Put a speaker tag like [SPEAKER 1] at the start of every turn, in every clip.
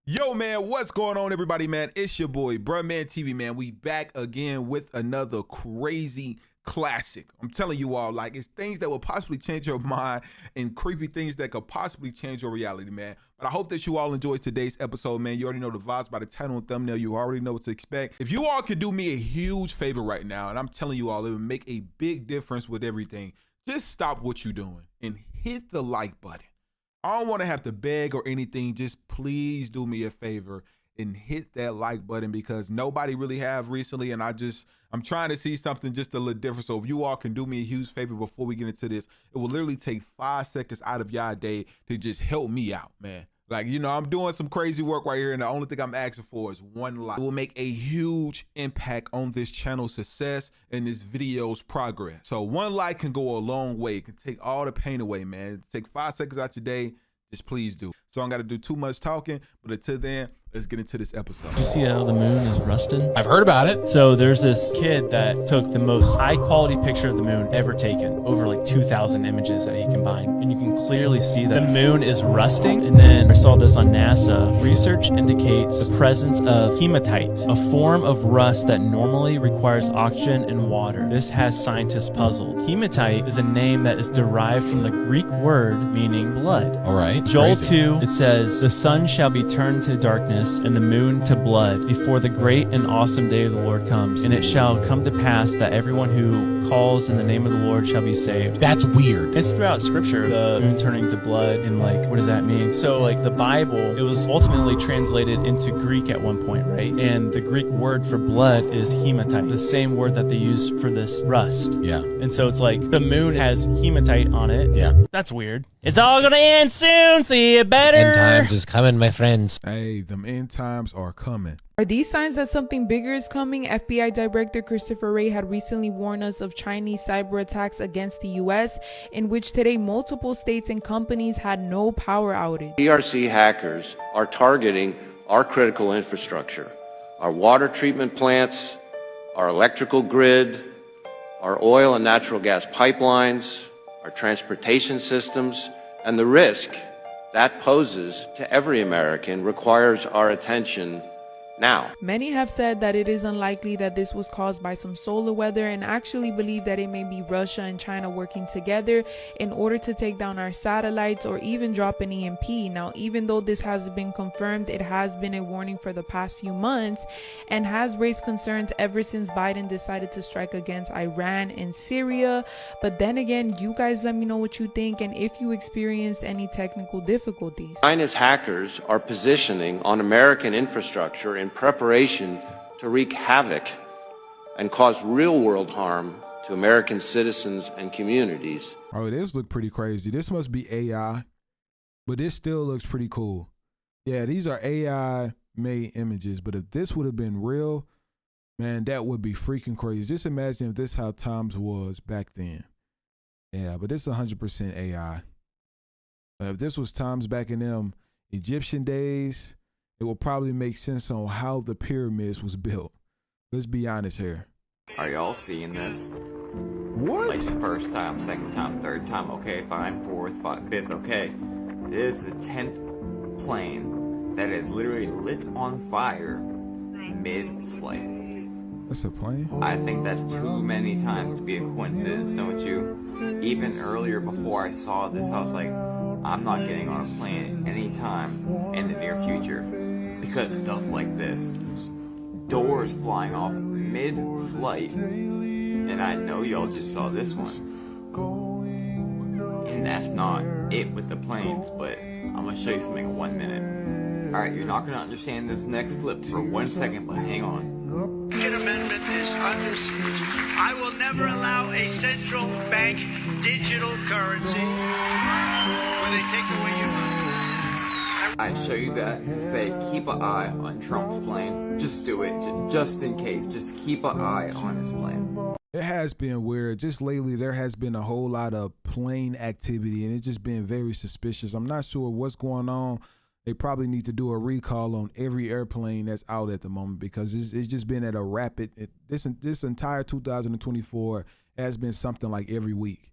[SPEAKER 1] Yo, man, what's going on, everybody, man? It's your boy, BruhmanTv, man. We back again with another crazy classic. I'm telling you all, like, it's things that will possibly change your mind and creepy things that could possibly change your reality, man. But I hope that you all enjoyed today's episode, man. You already know the vibes by the title and thumbnail. You already know what to expect. If you all could do me a huge favor right now, and I'm telling you all, it would make a big difference with everything. Just stop what you're doing and hit the like button. I don't want to have to beg or anything. Just please do me a favor and hit that like button, because nobody really have recently, and I'm trying to see something just a little different. So if you all can do me a huge favor before we get into this, it will literally take 5 seconds out of y'all day to just help me out, man. Like, you know, I'm doing some crazy work right here, and the only thing I'm asking for is one like. It will make a huge impact on this channel's success and this video's progress. So one like can go a long way. It can take all the pain away, man. Take 5 seconds out your day. Just please do. So I don't got to do too much talking, but until then, let's get into this episode.
[SPEAKER 2] Did you see how the moon is rusting?
[SPEAKER 3] I've heard about it.
[SPEAKER 2] So there's this kid that took the most high quality picture of the moon ever taken, over like 2,000 images that he combined. And you can clearly see that the moon is rusting. And then I saw this on NASA. Research indicates the presence of hematite, a form of rust that normally requires oxygen and water. This has scientists puzzled. Hematite is a name that is derived from the Greek word meaning blood.
[SPEAKER 3] All right.
[SPEAKER 2] Joel
[SPEAKER 3] Crazy.
[SPEAKER 2] 2, it says, "The sun shall be turned to darkness and the moon to blood before the great and awesome day of the Lord comes. And it shall come to pass that everyone who calls in the name of the Lord shall be saved."
[SPEAKER 3] That's weird.
[SPEAKER 2] It's throughout scripture, the moon turning to blood, and like, what does that mean? So like the Bible, it was ultimately translated into Greek at one point, right? And the Greek word for blood is hematite, the same word that they use for this rust.
[SPEAKER 3] Yeah.
[SPEAKER 2] And so it's like the moon has hematite on it.
[SPEAKER 3] Yeah.
[SPEAKER 2] That's weird. It's all gonna end soon, see you better.
[SPEAKER 3] End times is coming, my friends.
[SPEAKER 1] Hey, them end times are coming.
[SPEAKER 4] Are these signs that something bigger is coming? FBI Director Christopher Wray had recently warned us of Chinese cyber attacks against the U.S., in which today multiple states and companies had no power outage.
[SPEAKER 5] PRC hackers are targeting our critical infrastructure, our water treatment plants, our electrical grid, our oil and natural gas pipelines, our transportation systems, and the risk that poses to every American requires our attention now.
[SPEAKER 4] Many have said that it is unlikely that this was caused by some solar weather, and actually believe that it may be Russia and China working together in order to take down our satellites or even drop an EMP. Now, even though this hasn't been confirmed, it has been a warning for the past few months and has raised concerns ever since Biden decided to strike against Iran and Syria. But then again, you guys let me know what you think and if you experienced any technical difficulties.
[SPEAKER 5] China's hackers are positioning on American infrastructure in preparation to wreak havoc and cause real-world harm to American citizens and communities.
[SPEAKER 1] Oh, this look pretty crazy. This must be AI, but this still looks pretty cool. Yeah, these are AI made images, but if this would have been real, man, that would be freaking crazy. Just imagine if this how times was back then. Yeah, but this is 100% AI. If this was times back in them Egyptian days, it will probably make sense on how the pyramids was built. Let's be honest here.
[SPEAKER 6] Are y'all seeing this?
[SPEAKER 1] What?
[SPEAKER 6] Like the first time, second time, third time, okay, fine, fourth, fifth, okay. This is the 10th plane that is literally lit on fire mid-flight.
[SPEAKER 1] That's a plane?
[SPEAKER 6] I think that's too many times to be a coincidence, don't you? Even earlier, before I saw this, I was like, I'm not getting on a plane anytime in the near future, because stuff like this, doors flying off mid-flight, and I know y'all just saw this one, and that's not it with the planes, but I'm gonna show you something in 1 minute. Alright, you're not gonna understand this next clip for 1 second, but hang on.
[SPEAKER 7] The Second Amendment is under siege. I will never allow a central bank digital currency where they take away your money.
[SPEAKER 6] I show you that to say keep an eye on Trump's plane. Just do it, just in case. Just keep an eye on his plane.
[SPEAKER 1] It has been weird. Just lately, there has been a whole lot of plane activity, and it's just been very suspicious. I'm not sure what's going on. They probably need to do a recall on every airplane that's out at the moment, because it's just been at a rapid. This entire 2024 has been something like every week.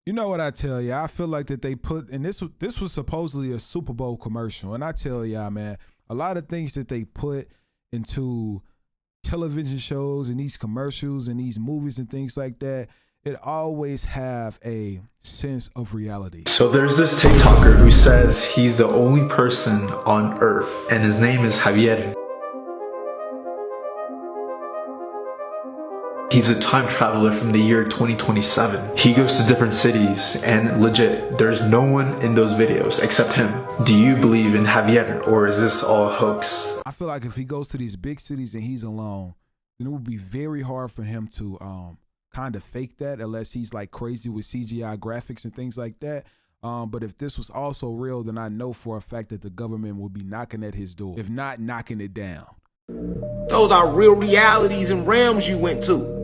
[SPEAKER 1] You know what I tell you? I feel like that they put, and this was supposedly a Super Bowl commercial, and I tell y'all, man, a lot of things that they put into television shows and these commercials and these movies and things like that, it always have a sense of reality.
[SPEAKER 8] So there's this TikToker who says he's the only person on Earth, and his name is Javier. He's a time traveler from the year 2027. He goes to different cities, and legit, there's no one in those videos except him. Do you believe in Javier, or is this all a hoax?
[SPEAKER 1] I feel like if he goes to these big cities and he's alone, then it would be very hard for him to kind of fake that, unless he's like crazy with CGI graphics and things like that. But if this was also real, then I know for a fact that the government would be knocking at his door, if not knocking it down.
[SPEAKER 9] Those are real realities and realms you went to.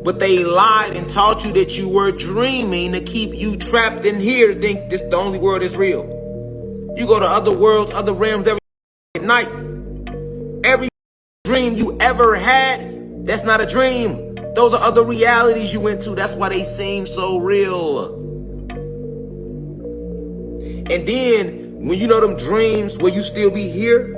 [SPEAKER 9] But they lied and taught you that you were dreaming to keep you trapped in here to think this the only world is real. You go to other worlds, other realms every night. Every dream you ever had, that's not a dream. Those are other realities you went to. That's why they seem so real. And then, when you know them dreams where you still be here,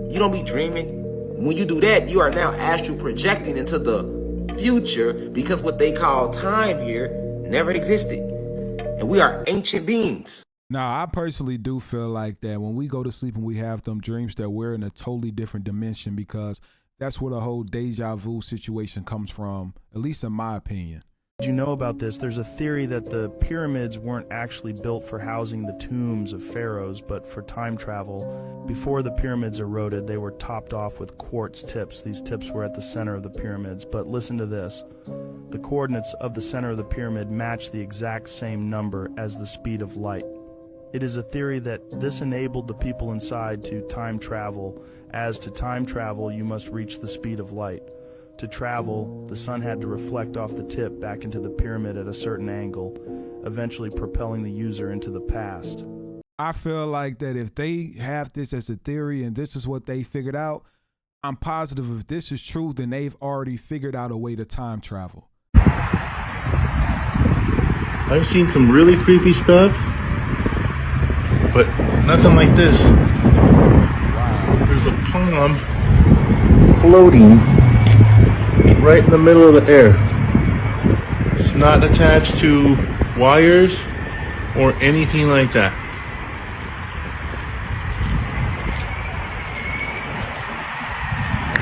[SPEAKER 9] you don't be dreaming. When you do that, you are now astral projecting into the future, because what they call time here never existed. And we are ancient beings.
[SPEAKER 1] Now, I personally do feel like that when we go to sleep and we have them dreams, that we're in a totally different dimension, because that's where the whole deja vu situation comes from, at least in my opinion.
[SPEAKER 10] Did you know about this? There's a theory that the pyramids weren't actually built for housing the tombs of pharaohs, but for time travel. Before the pyramids eroded, they were topped off with quartz tips. These tips were at the center of the pyramids. But listen to this. The coordinates of the center of the pyramid match the exact same number as the speed of light. It is a theory that this enabled the people inside to time travel, as to time travel you must reach the speed of light. To travel, the sun had to reflect off the tip back into the pyramid at a certain angle, eventually propelling the user into the past.
[SPEAKER 1] I feel like that if they have this as a theory and this is what they figured out, I'm positive if this is true, then they've already figured out a way to time travel.
[SPEAKER 11] I've seen some really creepy stuff, but nothing like this. Wow. There's a palm floating right in the middle of the air. It's not attached to wires or anything like that.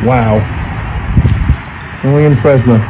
[SPEAKER 11] Wow. Really impressed them.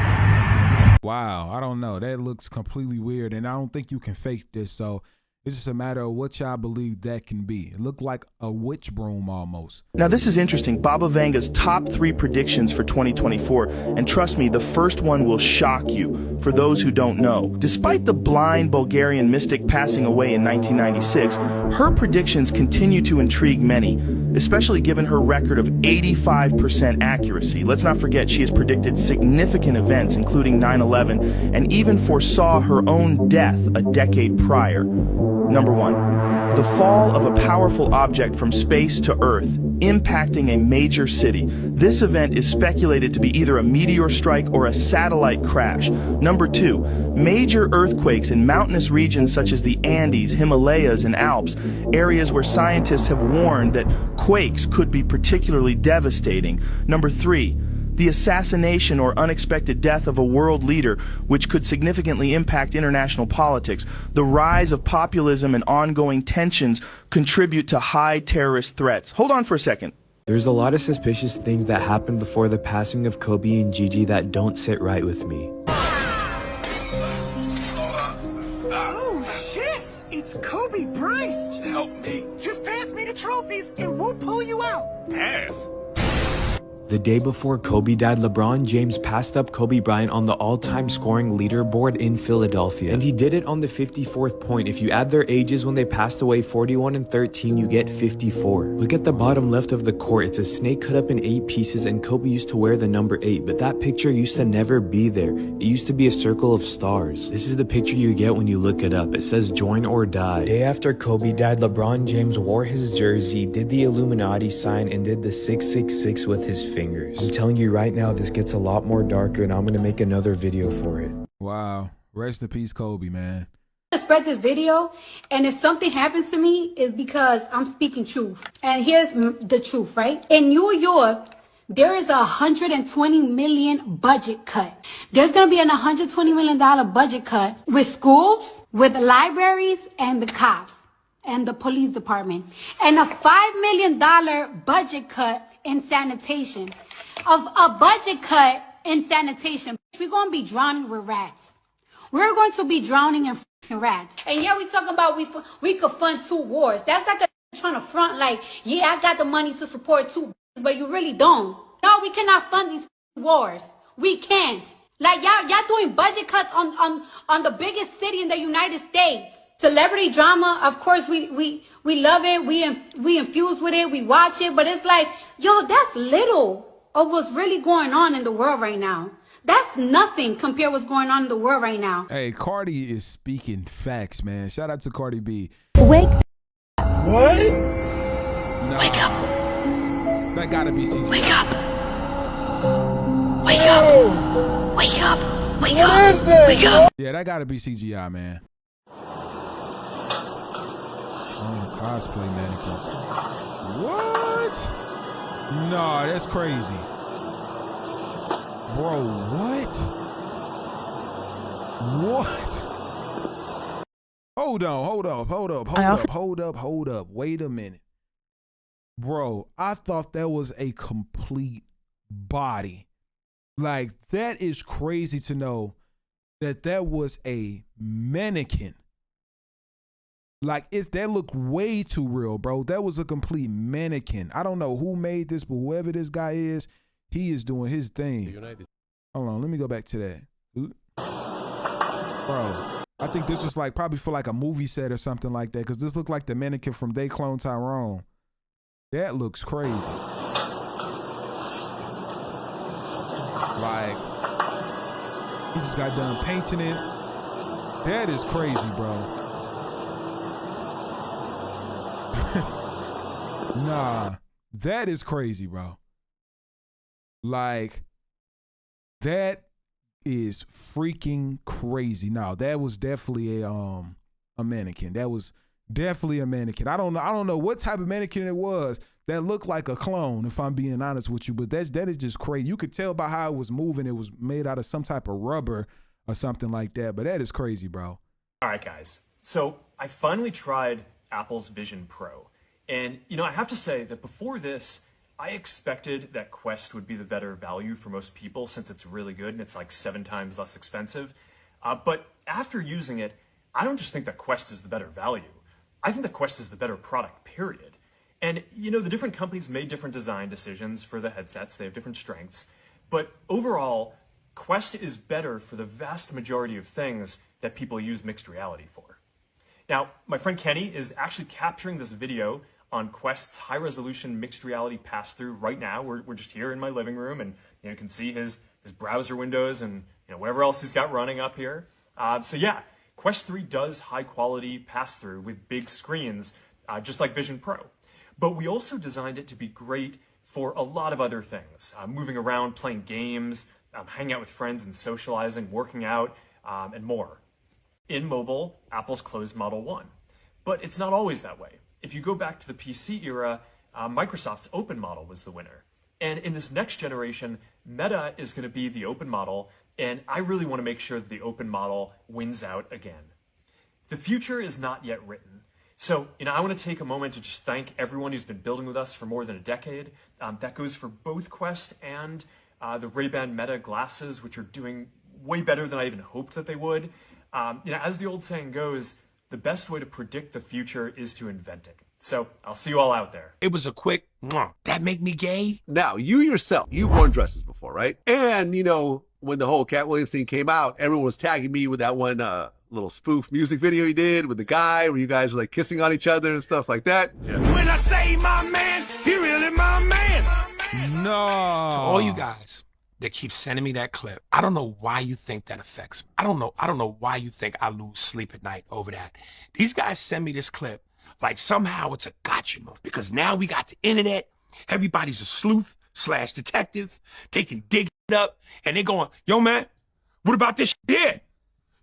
[SPEAKER 1] Wow, I don't know. That looks completely weird, and I don't think you can fake this, so it's just a matter of what y'all believe that can be. It looked like a witch broom almost.
[SPEAKER 10] Now this is interesting. Baba Vanga's top 3 predictions for 2024, and trust me, the first one will shock you for those who don't know. Despite the blind Bulgarian mystic passing away in 1996, her predictions continue to intrigue many, especially given her record of 85% accuracy. Let's not forget she has predicted significant events, including 9/11, and even foresaw her own death a decade prior. Number 1, the fall of a powerful object from space to Earth, impacting a major city. This event is speculated to be either a meteor strike or a satellite crash. Number 2, major earthquakes in mountainous regions such as the Andes, Himalayas, and Alps, areas where scientists have warned that quakes could be particularly devastating. Number 3, the assassination or unexpected death of a world leader, which could significantly impact international politics. The rise of populism and ongoing tensions contribute to high terrorist threats. Hold on for a second.
[SPEAKER 12] There's a lot of suspicious things that happened before the passing of Kobe and Gigi that don't sit right with me.
[SPEAKER 7] Oh shit! It's help me. Just pass me the trophies and we'll pull you out. Pass.
[SPEAKER 12] The day before Kobe died, LeBron James passed up Kobe Bryant on the all-time scoring leaderboard in Philadelphia. And he did it on the 54th point. If you add their ages when they passed away, 41 and 13, you get 54. Look at the bottom left of the court. It's a snake cut up in 8 pieces, and Kobe used to wear the number 8, but that picture used to never be there. It used to be a circle of stars. This is the picture you get when you look it up. It says join or die. Day after Kobe died, LeBron James wore his jersey, did the Illuminati sign, and did the 666 with his fingers. I'm telling you right now, this gets a lot more darker, and I'm gonna make another video for it.
[SPEAKER 1] Wow. Rest in peace, Kobe, man.
[SPEAKER 13] Spread this video, and if something happens to me, is because I'm speaking truth. And here's the truth, right? In New York, there is a $120 million budget cut. There's gonna be an $120 million budget cut with schools, with libraries, and the cops, and the police department, and a $5 million budget cut in sanitation. Of a budget cut in sanitation, we're going to be drowning with rats. We're going to be drowning in rats. And yeah, we talking about we could fund 2 wars. That's like trying to front like, yeah, I got the money to support 2, but you really don't. No, we cannot fund these wars. We can't. Like y'all doing budget cuts on the biggest city in the United States. Celebrity drama, of course, we love it. We infuse with it. We watch it. But it's like, yo, that's little of what's really going on in the world right now. That's nothing compared to what's going on in the world right now.
[SPEAKER 1] Hey, Cardi is speaking facts, man. Shout out to Cardi B.
[SPEAKER 13] Wake.
[SPEAKER 7] What?
[SPEAKER 1] Nah,
[SPEAKER 13] Wake up.
[SPEAKER 1] That gotta be CGI.
[SPEAKER 13] Wake up. Wake up. Wake up. Wake up.
[SPEAKER 7] What is this?
[SPEAKER 13] Wake up.
[SPEAKER 1] Yeah, that gotta be CGI, man. Oh, cosplay mannequins. What? No, that's crazy. Bro, what? What? Hold up. Wait a minute. Bro, I thought that was a complete body. Like, that is crazy to know that was a mannequin. Like, that looked way too real, bro. That was a complete mannequin. I don't know who made this, but whoever this guy is, he is doing his thing. Hold on, let me go back to that. Bro, I think this was like probably for like a movie set or something like that, because this looked like the mannequin from They Clone Tyrone. That looks crazy. Like, he just got done painting it. That is crazy, bro. Nah, that is crazy, bro. Like, that is freaking crazy. No, that was definitely a mannequin. That was definitely a mannequin. I don't know what type of mannequin it was that looked like a clone, if I'm being honest with you, but that is just crazy. You could tell by how it was moving, it was made out of some type of rubber or something like that, but that is crazy, bro.
[SPEAKER 14] All right, guys. So I finally tried Apple's Vision Pro. And, you know, I have to say that before this, I expected that Quest would be the better value for most people since it's really good and it's like 7 times less expensive. But after using it, I don't just think that Quest is the better value. I think that Quest is the better product, period. And, you know, the different companies made different design decisions for the headsets. They have different strengths. But overall, Quest is better for the vast majority of things that people use mixed reality for. Now, my friend Kenny is actually capturing this video on Quest's high-resolution mixed reality pass-through right now. We're just here in my living room, and you can see his browser windows and whatever else he's got running up here. So yeah, Quest 3 does high-quality pass-through with big screens, just like Vision Pro. But we also designed it to be great for a lot of other things. Moving around, playing games, hanging out with friends and socializing, working out, and more. In mobile, Apple's closed Model 1. But it's not always that way. If you go back to the PC era, Microsoft's open model was the winner. And in this next generation, Meta is going to be the open model, and I really want to make sure that the open model wins out again. The future is not yet written. So, I want to take a moment to just thank everyone who's been building with us for more than a decade. That goes for both Quest and the Ray-Ban Meta glasses, which are doing way better than I even hoped that they would. As the old saying goes, the best way to predict the future is to invent it. So I'll see you all out there.
[SPEAKER 9] It was a quick, that make me gay?
[SPEAKER 15] Now, you yourself, you've worn dresses before, right? And, you know, when the whole Cat Williams thing came out, everyone was tagging me with that one little spoof music video he did with the guy where you guys were like kissing on each other and stuff like that.
[SPEAKER 9] Yeah. When I say my man, he really my man.
[SPEAKER 1] No.
[SPEAKER 9] To all you guys that keep sending me that clip, I don't know why you think that affects me. I don't know why you think I lose sleep at night over that. These guys send me this clip like somehow it's a gotcha move because now we got the internet. Everybody's a sleuth / detective. They can dig it up and they're going, yo man, what about this shit here?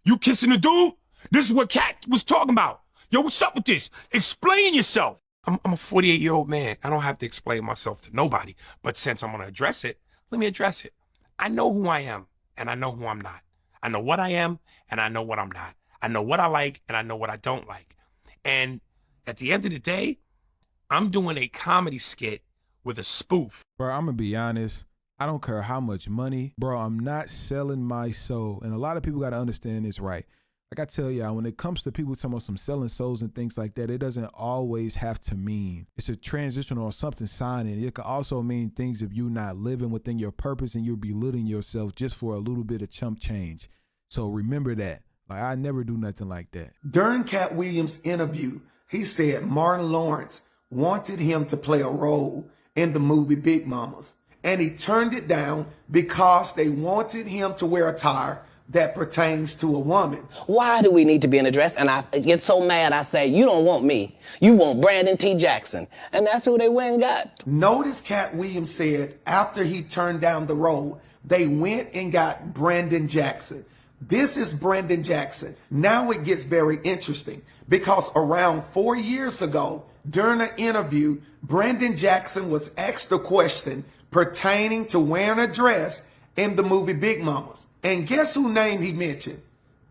[SPEAKER 9] You kissing the dude? This is what Cat was talking about. Yo, what's up with this? Explain yourself. I'm a 48-year-old man. I don't have to explain myself to nobody. But since I'm going to address it, let me address it. I know who I am and I know who I'm not. I know what I am and I know what I'm not. I know what I like and I know what I don't like. And at the end of the day, I'm doing a comedy skit with a spoof.
[SPEAKER 1] Bro, I'm going to be honest. I don't care how much money. Bro, I'm not selling my soul. And a lot of people got to understand this right. Like I tell y'all, when it comes to people talking about some selling souls and things like that, it doesn't always have to mean it's a transition or something signing. It could also mean things if you're not living within your purpose and you're belittling yourself just for a little bit of chump change. So remember that. Like I never do nothing like that.
[SPEAKER 16] During Cat Williams' interview, he said Martin Lawrence wanted him to play a role in the movie Big Mamas. And he turned it down because they wanted him to wear attire that pertains to a woman.
[SPEAKER 17] Why do we need to be in a dress? And I get so mad, I say, you don't want me. You want Brandon T. Jackson. And that's who they went and got.
[SPEAKER 16] Notice Cat Williams said after he turned down the role, they went and got Brandon Jackson. This is Brandon Jackson. Now it gets very interesting because around 4 years ago, during an interview, Brandon Jackson was asked a question pertaining to wearing a dress in the movie Big Mamas. And guess whose name he mentioned?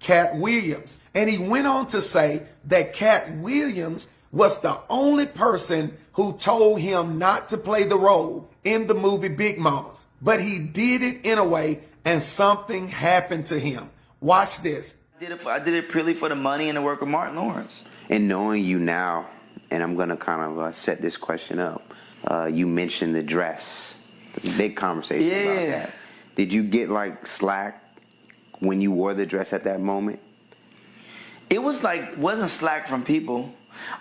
[SPEAKER 16] Cat Williams. And he went on to say that Cat Williams was the only person who told him not to play the role in the movie Big Mamas. But he did it anyway, and something happened to him. Watch this.
[SPEAKER 18] I did it purely for the money and the work of Martin Lawrence.
[SPEAKER 19] And knowing you now, and I'm going to kind of set this question up, you mentioned the dress. There's a big conversation about that. Did you get like slack when you wore the dress at that moment?
[SPEAKER 18] It was like, wasn't slack from people.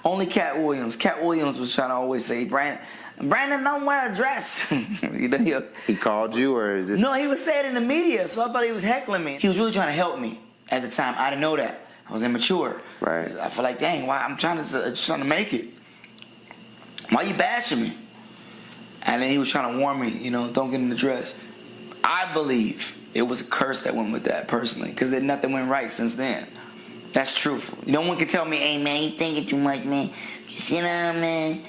[SPEAKER 18] Only Cat Williams. Cat Williams was trying to always say, Brandon, don't wear a dress. You know,
[SPEAKER 19] he called you, or is this?
[SPEAKER 18] No, he was saying it in the media, so I thought he was heckling me. He was really trying to help me at the time. I didn't know that. I was immature.
[SPEAKER 19] Right.
[SPEAKER 18] I feel like, dang, why I'm trying to make it. Why you bashing me? And then he was trying to warn me, you know, don't get in the dress. I believe it was a curse that went with that personally, because nothing went right since then. That's truthful. No one can tell me, hey man, you thinking too much, man. You sit down, man.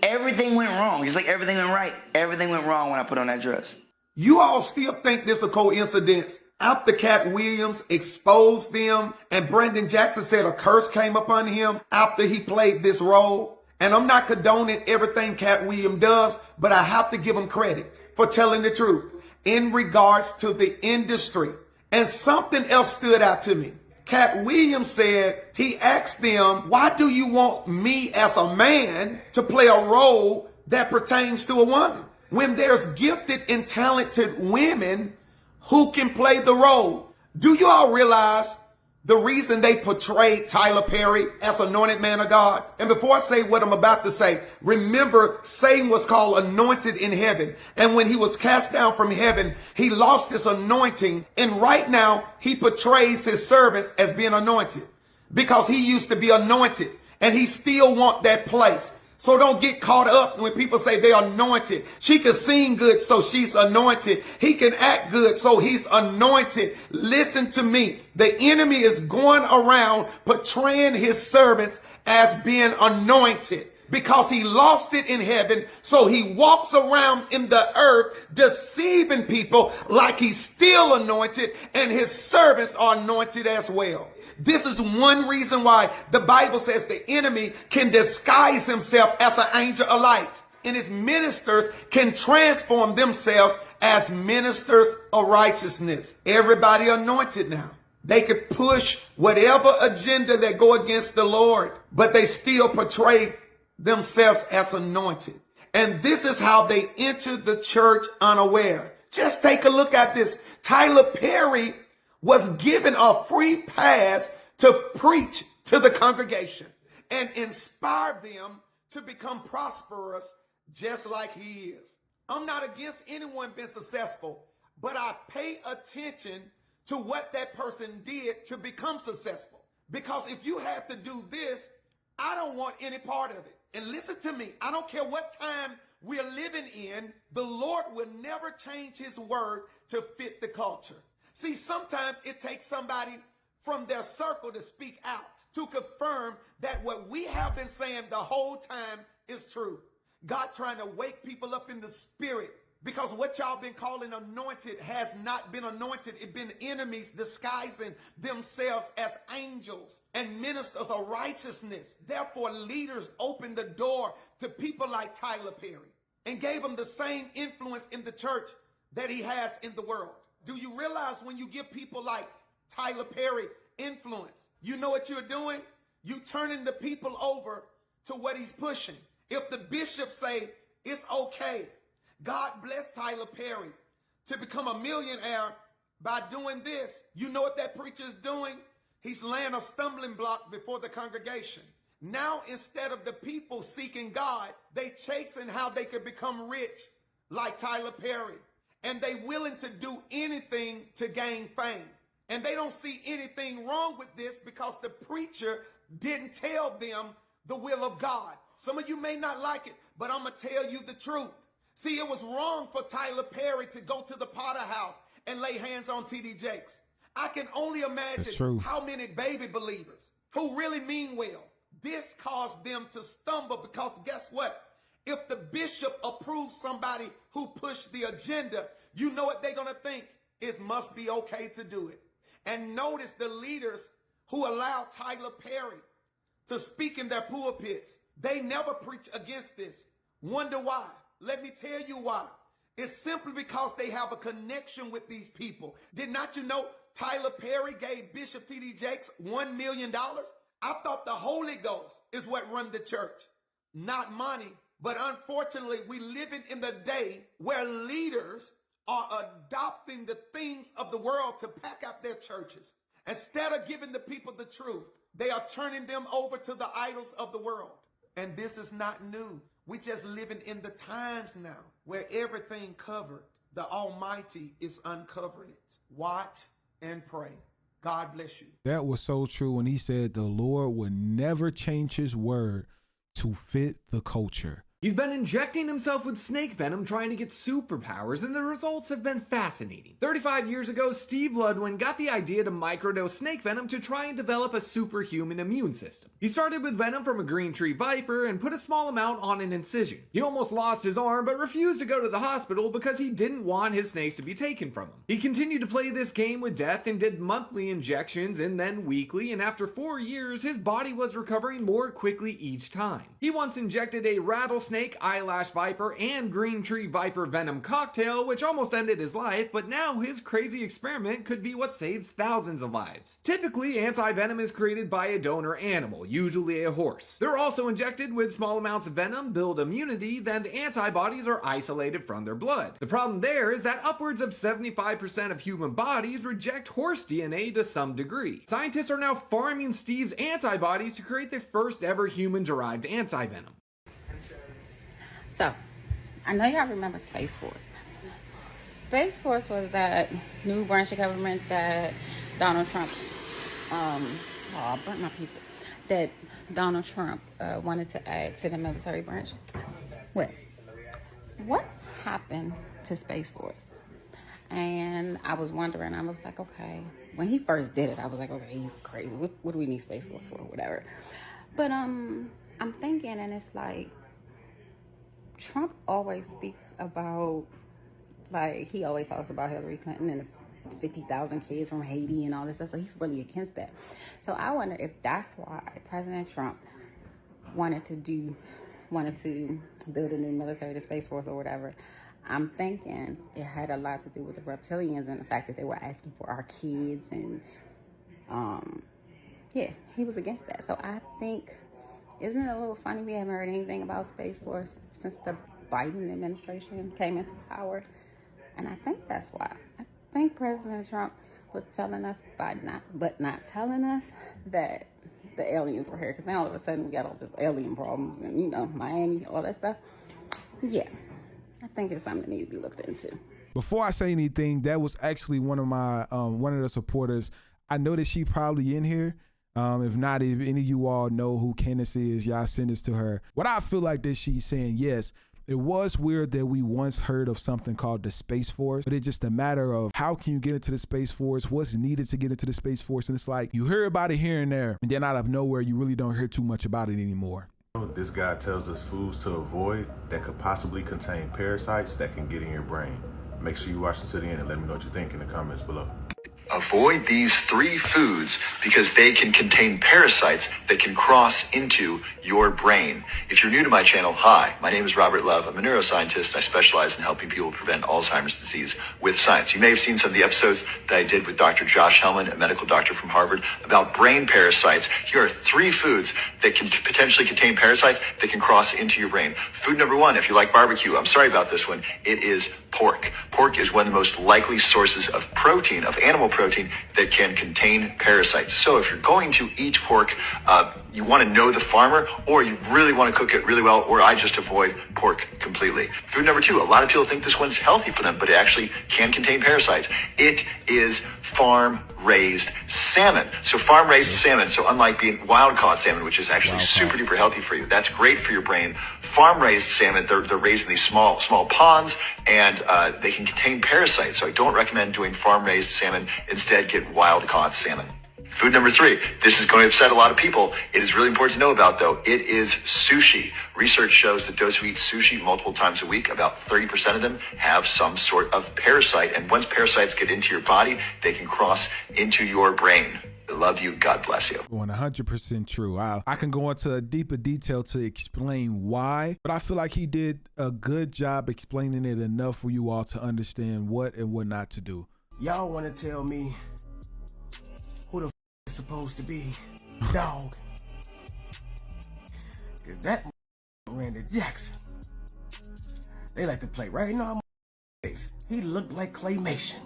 [SPEAKER 18] Everything went wrong. Just like everything went right. Everything went wrong when I put on that dress.
[SPEAKER 16] You all still think this a coincidence? After Cat Williams exposed them and Brandon Jackson said a curse came upon him after he played this role. And I'm not condoning everything Cat Williams does, but I have to give him credit for telling the truth in regards to the industry. And something else stood out to me. Cat Williams said he asked them, why do you want me as a man to play a role that pertains to a woman when there's gifted and talented women who can play the role? Do you all realize the reason they portrayed Tyler Perry as anointed man of God? And before I say what I'm about to say, remember Satan was called anointed in heaven. And when he was cast down from heaven, he lost his anointing. And right now he portrays his servants as being anointed because he used to be anointed and he still want that place. So don't get caught up when people say they're anointed. She can sing good, so she's anointed. He can act good, so he's anointed. Listen to me. The enemy is going around portraying his servants as being anointed because he lost it in heaven. So he walks around in the earth deceiving people like he's still anointed and his servants are anointed as well. This is one reason why the Bible says the enemy can disguise himself as an angel of light, and his ministers can transform themselves as ministers of righteousness. Everybody anointed now. They could push whatever agenda that go against the Lord, but they still portray themselves as anointed. And this is how they entered the church unaware. Just take a look at this. Tyler Perry was given a free pass to preach to the congregation and inspire them to become prosperous just like he is. I'm not against anyone being successful, but I pay attention to what that person did to become successful. Because if you have to do this, I don't want any part of it. And listen to me, I don't care what time we're living in, the Lord will never change his word to fit the culture. See, sometimes it takes somebody from their circle to speak out, to confirm that what we have been saying the whole time is true. God trying to wake people up in the spirit, because what y'all been calling anointed has not been anointed. It's been enemies disguising themselves as angels and ministers of righteousness. Therefore, leaders opened the door to people like Tyler Perry and gave him the same influence in the church that he has in the world. Do you realize when you give people like Tyler Perry influence, you know what you're doing? You turning the people over to what he's pushing. If the bishops say it's okay, God bless Tyler Perry to become a millionaire by doing this, you know what that preacher is doing? He's laying a stumbling block before the congregation. Now, instead of the people seeking God, they chasing how they could become rich like Tyler Perry. And they willing to do anything to gain fame. And they don't see anything wrong with this because the preacher didn't tell them the will of God. Some of you may not like it, but I'm going to tell you the truth. See, it was wrong for Tyler Perry to go to the Potter House and lay hands on T.D. Jakes. I can only imagine how many baby believers who really mean well, this caused them to stumble, because guess what? If the bishop approves somebody who pushed the agenda, you know what they're going to think? It must be okay to do it. And notice the leaders who allow Tyler Perry to speak in their pulpits, they never preach against this. Wonder why? Let me tell you why. It's simply because they have a connection with these people. Did not you know Tyler Perry gave Bishop T.D. Jakes $1 million? I thought the Holy Ghost is what run the church, not money. But unfortunately, we living in the day where leaders are adopting the things of the world to pack out their churches. Instead of giving the people the truth, they are turning them over to the idols of the world. And this is not new. We just living in the times now where everything covered, the Almighty is uncovering it. Watch and pray. God bless you.
[SPEAKER 1] That was so true when he said the Lord would never change his word to fit the culture.
[SPEAKER 20] He's been injecting himself with snake venom trying to get superpowers, and the results have been fascinating. 35 years ago, Steve Lwin got the idea to microdose snake venom to try and develop a superhuman immune system. He started with venom from a green tree viper and put a small amount on an incision. He almost lost his arm, but refused to go to the hospital because he didn't want his snakes to be taken from him. He continued to play this game with death and did monthly injections and then weekly, and after 4 years, his body was recovering more quickly each time. He once injected a rattlesnake, eyelash viper, and green tree viper venom cocktail, which almost ended his life, but now his crazy experiment could be what saves thousands of lives. Typically, anti-venom is created by a donor animal, usually a horse. They're also injected with small amounts of venom, build immunity, then the antibodies are isolated from their blood. The problem there is that upwards of 75% of human bodies reject horse DNA to some degree. Scientists are now farming Steve's antibodies to create the first ever human-derived anti-venom.
[SPEAKER 21] So, I know y'all remember Space Force. Space Force was that new branch of government that Donald Trump, I burnt my pizza, that Donald Trump wanted to add to the military branches. Well, what happened to Space Force? And I was wondering, I was like, okay, when he first did it, I was like, okay, he's crazy. What do we need Space Force for? Whatever. But I'm thinking, and it's like, Trump always speaks about, like, he always talks about Hillary Clinton and the 50,000 kids from Haiti and all this stuff, so he's really against that. So I wonder if that's why President Trump wanted to build a new military, the Space Force or whatever. I'm thinking it had a lot to do with the reptilians and the fact that they were asking for our kids and Yeah, he was against that. So I think, isn't it a little funny we haven't heard anything about Space Force since the Biden administration came into power? And I think that's why. I think President Trump was telling us, but not telling us that the aliens were here. Because now all of a sudden we got all this alien problems and, you know, Miami, all that stuff. Yeah, I think it's something that needs to be looked into.
[SPEAKER 1] Before I say anything, that was actually one of my one of the supporters. I know that she probably in here. If not, if any of you all know who Candace is, y'all send this to her. What I feel like that she's saying, yes, it was weird that we once heard of something called the Space Force, but it's just a matter of how can you get into the Space Force, what's needed to get into the Space Force, and it's like you hear about it here and there, and then out of nowhere, you really don't hear too much about it anymore.
[SPEAKER 11] This guy tells us foods to avoid that could possibly contain parasites that can get in your brain. Make sure you watch until the end and let me know what you think in the comments below.
[SPEAKER 2] Avoid these 3 foods because they can contain parasites that can cross into your brain. If you're new to my channel, hi, my name is Robert Love. I'm a neuroscientist. I specialize in helping people prevent Alzheimer's disease with science. You may have seen some of the episodes that I did with Dr. Josh Hellman, a medical doctor from Harvard, about brain parasites. Here are 3 foods that can potentially contain parasites that can cross into your brain. Food number 1, if you like barbecue, I'm sorry about this one, it is pork. Pork is one of the most likely sources of protein, of animal protein, that can contain parasites. So if you're going to eat pork, you want to know the farmer, or you really want to cook it really well, or I just avoid pork completely. Food number 2, a lot of people think this one's healthy for them, but it actually can contain parasites. It is farm-raised salmon. So farm-raised salmon, so unlike being wild-caught salmon, which is actually super duper healthy for you, that's great for your brain. Farm-raised salmon, they're raised in these small ponds, and they can contain parasites. So I don't recommend doing farm-raised salmon. Instead, get wild-caught salmon. Food number 3, this is going to upset a lot of people. It is really important to know about, though. It is sushi. Research shows that those who eat sushi multiple times a week, about 30% of them have some sort of parasite. And once parasites get into your body, they can cross into your brain. I love you. God bless you.
[SPEAKER 1] 100% true. I can go into a deeper detail to explain why, but I feel like he did a good job explaining it enough for you all to understand what and what not to do.
[SPEAKER 22] Y'all want to tell me who the is supposed to be dog? Cause that Randy Jackson, they like to play right in our face. He looked like claymation.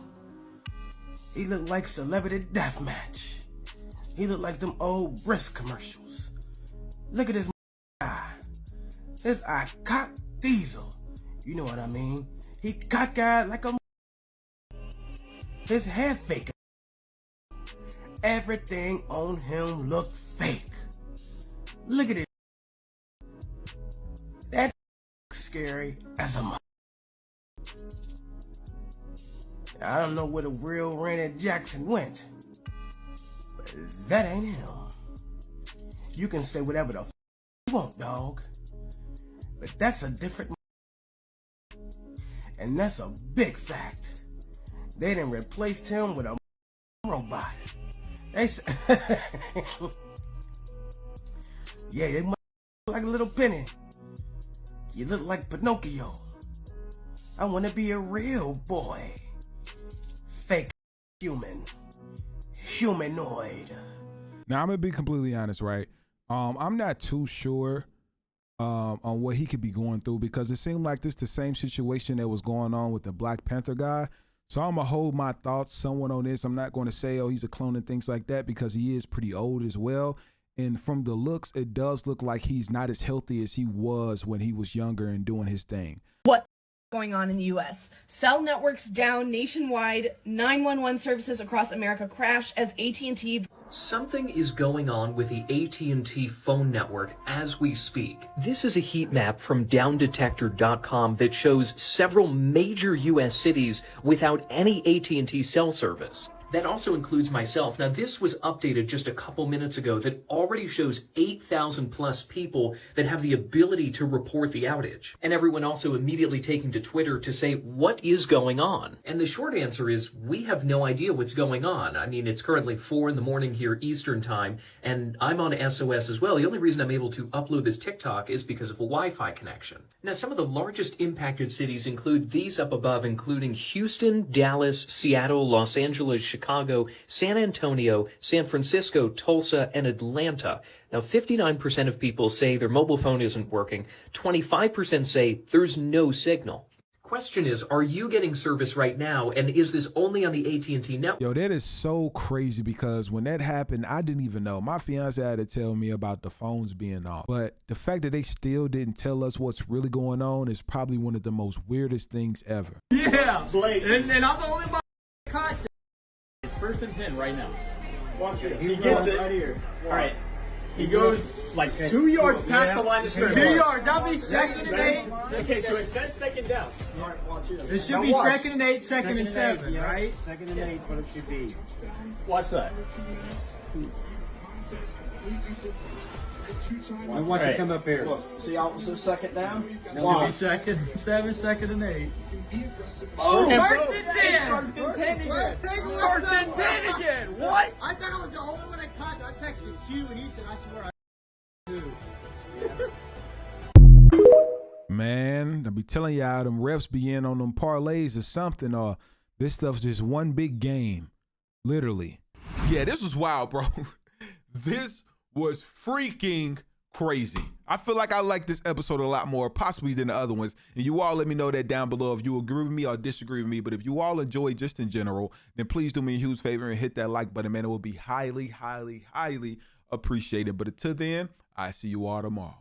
[SPEAKER 22] He looked like Celebrity Deathmatch. He looked like them old brisk commercials. Look at this eye. His eye cock diesel. You know what I mean? He cockeyed like a. His hair fake. Everything on him looked fake. Look at it. That scary as a. I don't know where the real Randy Jackson went. But that ain't him. You can say whatever the you want, dog. But that's a different. And that's a big fact. They done replaced him with a robot. They said, yeah, they might look like a little penny. You look like Pinocchio. I want to be a real boy. Fake human. Humanoid.
[SPEAKER 1] Now, I'm going to be completely honest, right? I'm not too sure on what he could be going through, because it seemed like this the same situation that was going on with the Black Panther guy. So I'm going to hold my thoughts somewhat on this. I'm not going to say, oh, he's a clone and things like that, because he is pretty old as well. And from the looks, it does look like he's not as healthy as he was when he was younger and doing his thing.
[SPEAKER 23] What going on in the U.S.? Cell networks down nationwide. 911 services across America crash as AT&T.
[SPEAKER 24] Something is going on with the AT&T phone network as we speak. This is a heat map from downdetector.com that shows several major U.S. cities without any AT&T cell service. That also includes myself. Now, this was updated just a couple minutes ago that already shows 8,000 plus people that have the ability to report the outage. And everyone also immediately taking to Twitter to say, what is going on? And the short answer is, we have no idea what's going on. I mean, it's currently 4 in the morning here Eastern time, and I'm on SOS as well. The only reason I'm able to upload this TikTok is because of a Wi-Fi connection. Now, some of the largest impacted cities include these up above, including Houston, Dallas, Seattle, Los Angeles, Chicago, Chicago, San Antonio, San Francisco, Tulsa, and Atlanta. Now, 59% of people say their mobile phone isn't working. 25% say there's no signal. Question is, are you getting service right now, and is this only on the AT&T network?
[SPEAKER 1] Yo, that is so crazy because when that happened, I didn't even know. My fiance had to tell me about the phones being off. But the fact that they still didn't tell us what's really going on is probably one of the most weirdest things ever.
[SPEAKER 3] Yeah, Blake. And I'm the only one caught. It's 1st and 10 right now. Watch it. He gets it right here. All right. He goes like 2 yards past the line of scrimmage. 2 yards. That'll be 2nd and 8. Okay, so it says 2nd down. All right, watch it. It should be 2nd and 8, 2nd and 7, right? 2nd and 8, what it should be. Watch that.
[SPEAKER 22] I want to come up here. Look, see how it says 2nd down?
[SPEAKER 3] It should be 2nd, 7, 2nd and 8. Oh, 1st and 10! 1st and 10 again! 1st and 10 again! What? I thought I was the only one that caught. I texted Q and he said, I swear I do.
[SPEAKER 1] Man, I be telling y'all, them refs be in on them parlays or something, or this stuff's just one big game. Literally. Yeah, this was wild, bro. This was freaking crazy. I feel like I like this episode a lot more, possibly than the other ones. And you all let me know that down below if you agree with me or disagree with me. But if you all enjoy just in general, then please do me a huge favor and hit that like button, man. It will be highly, highly, highly appreciated. But until then, I see you all tomorrow.